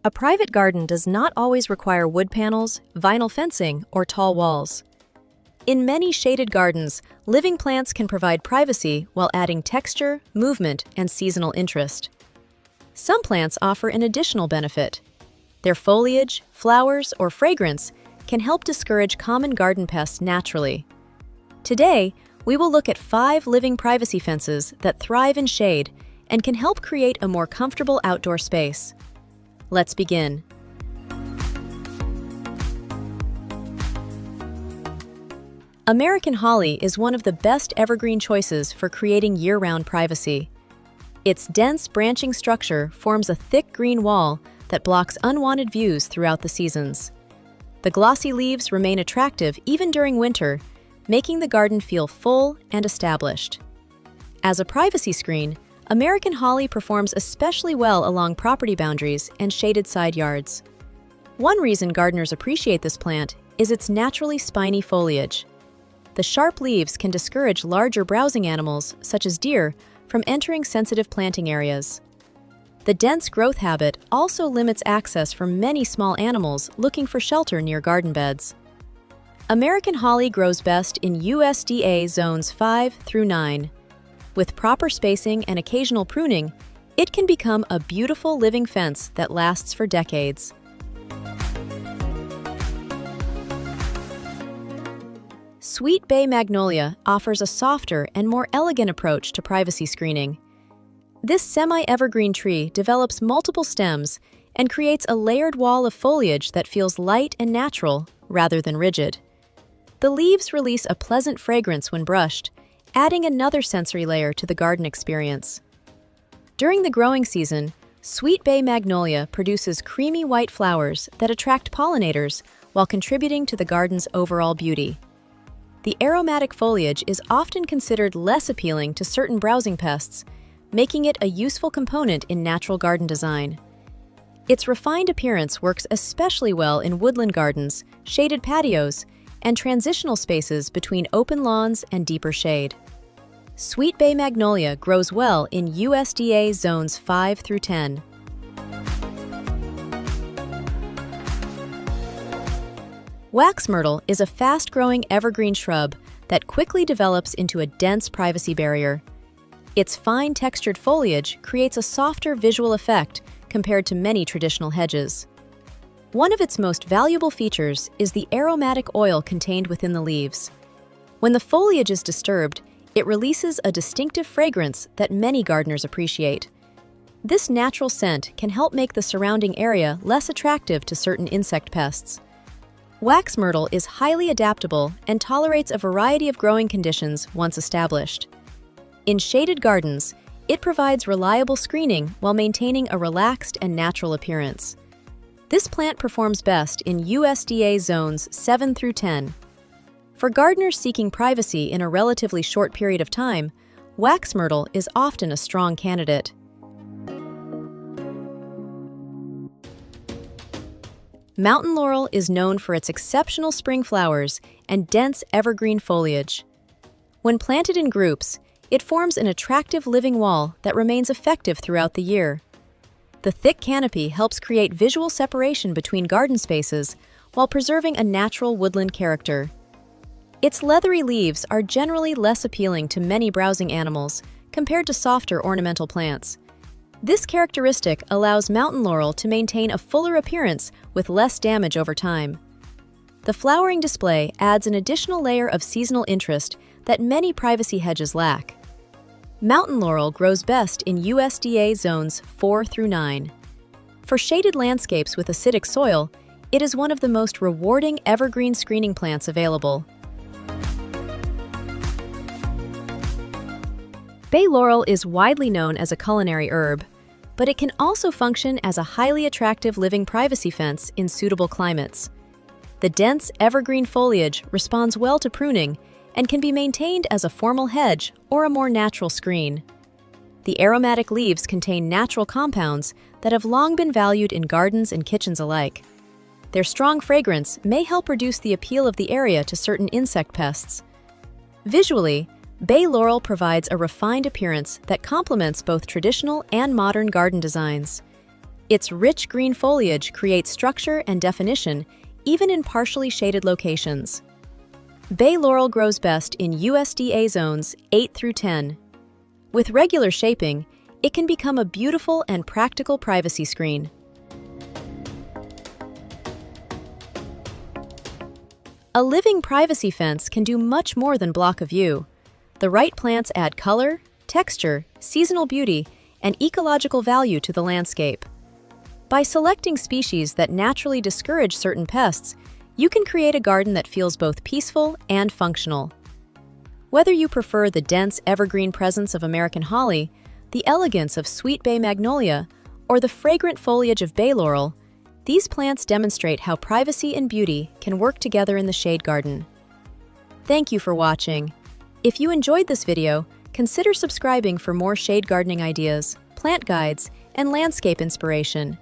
A private garden does not always require wood panels, vinyl fencing, or tall walls. In many shaded gardens, living plants can provide privacy while adding texture, movement, and seasonal interest. Some plants offer an additional benefit. Their foliage, flowers, or fragrance can help discourage common garden pests naturally. Today, we will look at 5 living privacy fences that thrive in shade and can help create a more comfortable outdoor space. Let's begin. American holly is one of the best evergreen choices for creating year-round privacy. Its dense branching structure forms a thick green wall that blocks unwanted views throughout the seasons. The glossy leaves remain attractive even during winter, making the garden feel full and established. As a privacy screen, American holly performs especially well along property boundaries and shaded side yards. One reason gardeners appreciate this plant is its naturally spiny foliage. The sharp leaves can discourage larger browsing animals, such as deer, from entering sensitive planting areas. The dense growth habit also limits access for many small animals looking for shelter near garden beds. American holly grows best in USDA zones 5 through 9. With proper spacing and occasional pruning, it can become a beautiful living fence that lasts for decades. Sweet Bay Magnolia offers a softer and more elegant approach to privacy screening. This semi-evergreen tree develops multiple stems and creates a layered wall of foliage that feels light and natural rather than rigid. The leaves release a pleasant fragrance when brushed, adding another sensory layer to the garden experience. During the growing season, Sweet Bay Magnolia produces creamy white flowers that attract pollinators while contributing to the garden's overall beauty. The aromatic foliage is often considered less appealing to certain browsing pests, making it a useful component in natural garden design. Its refined appearance works especially well in woodland gardens, shaded patios, and transitional spaces between open lawns and deeper shade. Sweet Bay Magnolia grows well in USDA zones 5 through 10. Wax myrtle is a fast-growing evergreen shrub that quickly develops into a dense privacy barrier. Its fine textured foliage creates a softer visual effect compared to many traditional hedges. One of its most valuable features is the aromatic oil contained within the leaves. When the foliage is disturbed, it releases a distinctive fragrance that many gardeners appreciate. This natural scent can help make the surrounding area less attractive to certain insect pests. Wax myrtle is highly adaptable and tolerates a variety of growing conditions once established. In shaded gardens, it provides reliable screening while maintaining a relaxed and natural appearance. This plant performs best in USDA zones 7 through 10. For gardeners seeking privacy in a relatively short period of time, wax myrtle is often a strong candidate. Mountain laurel is known for its exceptional spring flowers and dense evergreen foliage. When planted in groups, it forms an attractive living wall that remains effective throughout the year. The thick canopy helps create visual separation between garden spaces while preserving a natural woodland character. Its leathery leaves are generally less appealing to many browsing animals compared to softer ornamental plants. This characteristic allows mountain laurel to maintain a fuller appearance with less damage over time. The flowering display adds an additional layer of seasonal interest that many privacy hedges lack. Mountain laurel grows best in USDA zones 4 through 9. For shaded landscapes with acidic soil, it is one of the most rewarding evergreen screening plants available. Bay laurel is widely known as a culinary herb, but it can also function as a highly attractive living privacy fence in suitable climates. The dense evergreen foliage responds well to pruning and can be maintained as a formal hedge or a more natural screen. The aromatic leaves contain natural compounds that have long been valued in gardens and kitchens alike. Their strong fragrance may help reduce the appeal of the area to certain insect pests. Visually, Bay laurel provides a refined appearance that complements both traditional and modern garden designs. Its rich green foliage creates structure and definition even in partially shaded locations. Bay laurel grows best in USDA zones 8 through 10. With regular shaping, it can become a beautiful and practical privacy screen. A living privacy fence can do much more than block a view. The right plants add color, texture, seasonal beauty, and ecological value to the landscape. By selecting species that naturally discourage certain pests, you can create a garden that feels both peaceful and functional. Whether you prefer the dense evergreen presence of American holly, the elegance of sweet Bay Magnolia, or the fragrant foliage of bay laurel, these plants demonstrate how privacy and beauty can work together in the shade garden. Thank you for watching. If you enjoyed this video, consider subscribing for more shade gardening ideas, plant guides, and landscape inspiration.